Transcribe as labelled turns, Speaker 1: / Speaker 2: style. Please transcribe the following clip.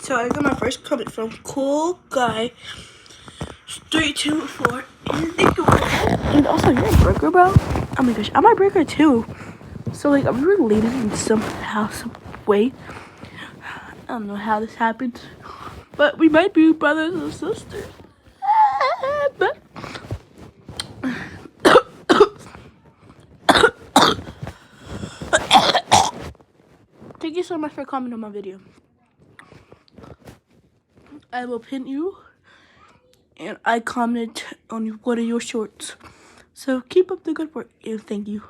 Speaker 1: So I got my first comment from Cool Guy 324. And also, you're a breaker, bro. Oh my gosh, I'm a breaker too. So like, I'm related in somehow, some way. I don't know how this happened, but we might be brothers and sisters. But thank you so much for commenting on my video. I will pin you, and I comment on one of your shorts. So keep up the good work, and thank you.